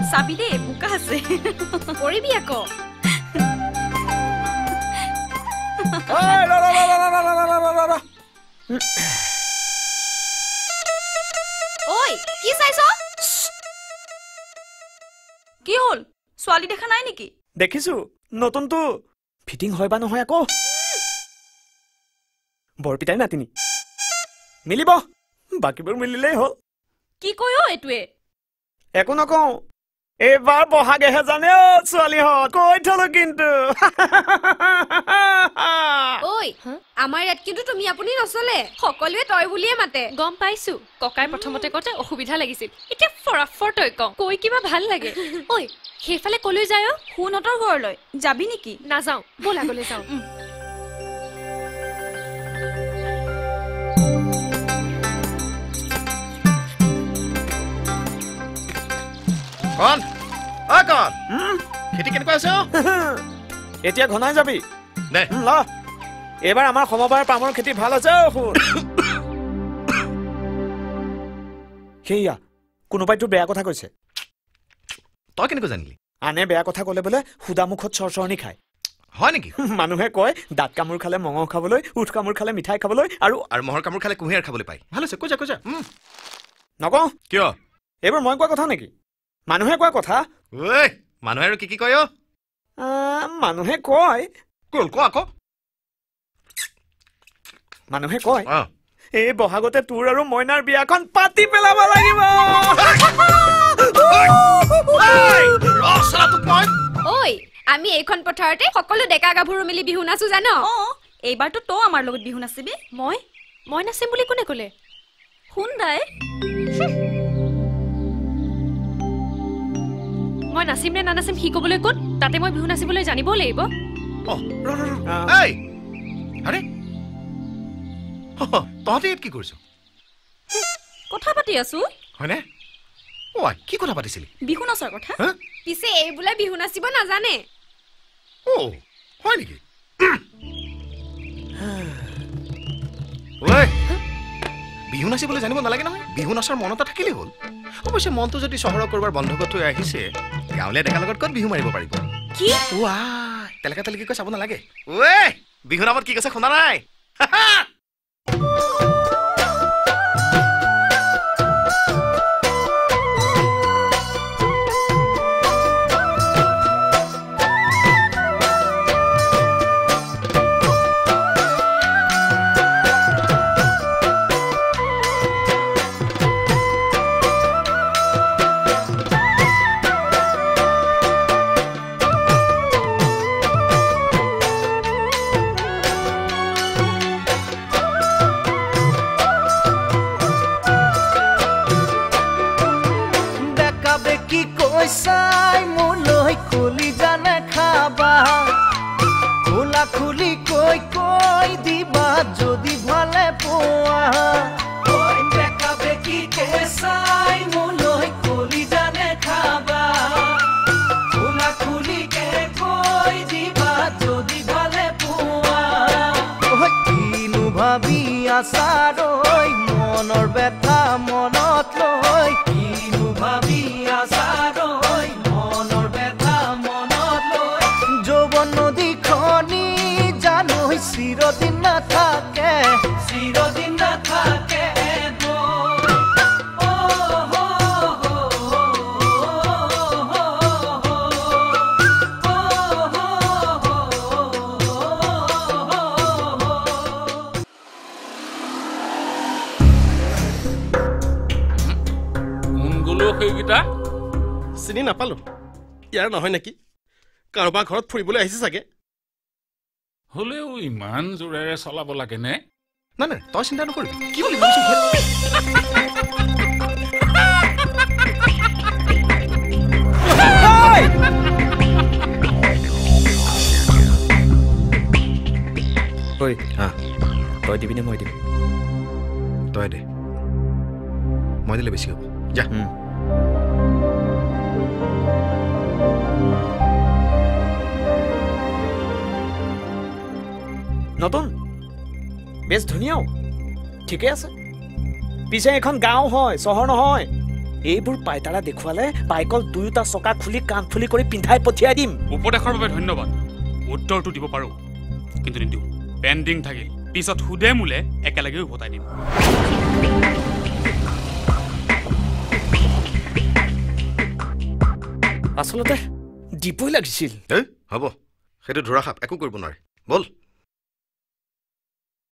চাবি দে বোকা আছে কৰিবি আকৌ ঐ কি চাইছ কি হল ছোৱালী দেখা নাই নেকি দেখিছো নতুনটো ফিটিং হয় বা নহয় আকৌ বৰপিতাই নাতিনি মিলিব বাকীবোৰ মিলিলেই হ'ল কি কয় এটোৱে একো নকওঁ এইবাৰ বহাগেহে জানে ছোৱালীহঁত কৈ থলো কিন্তু ঐ আমাৰ ইয়াত কিন্তু তুমি আপুনি নচলে সকলোৱে তই বুলিয়ে মাতে গম পাইছো ককাই প্ৰথমতে কতে অসুবিধা লাগিছিল এতিয়া ফৰাফৰ তই কৈ কিবা ভাল লাগে ঐ সেইফালে কলৈ যায় শুনতৰ ঘৰলৈ যাবি নেকি নাযাওঁ ব'লা গলে যাওঁ কন অ কন খেতি কেনেকুৱা আছে এতিয়া ঘনাই যাবি দে ল এবাৰ আমাৰ সমবাৰ পামৰ খেতি ভাল আছে শুন সেইয়া কোনোবাই তোৰ বেয়া কথা কৈছে তই কেনেকৈ জানিলি আনে বেয়া কথা ক'লে বোলে সুদা মুখত চৰচৰণি খায় হয় নেকি মানুহে কয় দাঁত কামোৰ খালে মঙহ খাবলৈ উঠ কামোৰ খালে মিঠাই খাবলৈ আৰু মহৰ কামোৰ খালে কুঁহিয়াৰ খাবলৈ পায় ভাল হৈছে কৈ যা নকওঁ কিয় এইবোৰ মই কোৱা কথা নেকি মানুহে কোৱা কথা ঐ মানুহে আৰু কি কয় মানুহে কয় কল ক আকৌ মানুহে কয় এই বহাগতে তোৰ আৰু মইনাৰ বিয়াখন পাতি পেলাব লাগিব ঐ আমি এইখন পথাৰতে সকলো ডেকা গাভৰু মিলি বিহু নাচো জানো এইবাৰতো তই আমাৰ লগত বিহু নাচিবি মই নাচিম বুলি কোনে ক'লে শুন দাই মই নাচিম নে নানাচিম সি ক'বলৈ ক'ত তাতে মই বিহু নাচিবলৈ জানিবও লাগিব আৰে তহঁতে কি কৰিছ কথা পাতি আছো হয়নে ঐ কি কথা পাতিছিলি বিহু নাচৰ কথা পিছে এই বোলে বিহু নাচিব নাজানে হয় নেকি বিহু নাচিবলৈ জানিব নালাগে নহয় বিহু নাচাৰ মন এটা থাকিলেই হ'ল অৱশ্যে মনটো যদি চহৰৰ কৰবাৰ বন্ধকত থৈ আহিছে গাঁৱলীয়া ডেকাৰ লগত ক'ত বিহু মাৰিব পাৰিব কি তেলেকা তেলেকি কৈ চাব নালাগে বিহু নামত কি কৈছে শুনা নাই মনৰ ব্যথা মনত লৈ কিনো ভাবি আছাৰৈ মনৰ ব্যথা মনত লৈ যৌৱন নদীখনি জানো চিৰদিন নাথাকে চিনি নাপালো ইয়াৰ নহয় নেকি কাৰোবাৰ ঘৰত ফুৰিবলৈ আহিছে চাগে হলেও ইমান জোৰেৰে চলাব লাগে নে নাই তই চিন্তা নকৰিবি কি বুলি ভাবিছ তই দিবিনে মই দিম তই দে মই দিলে বেছি হ'ব যা নতুন বেশ ধুনীয়াও ঠিকে আছে পিছে এখন গাঁও হয় চহৰ নহয় এইবোৰ পাইতাৰা দেখুৱালে বাইকল দুয়োটা চকা খুলি কাণ ফুলি কৰি পিন্ধাই পঠিয়াই দিম উপদেশৰ বাবে ধন্যবাদ উত্তৰটো দিব পাৰো কিন্তু নিদিওঁ পেণ্ডিং থাকিল পিছত সুদে মূলে একেলগে উভতাই দিম আচলতে দিবই লাগিছিল হ'ব সেইটো ধৰা সাপ একো কৰিব নোৱাৰে বল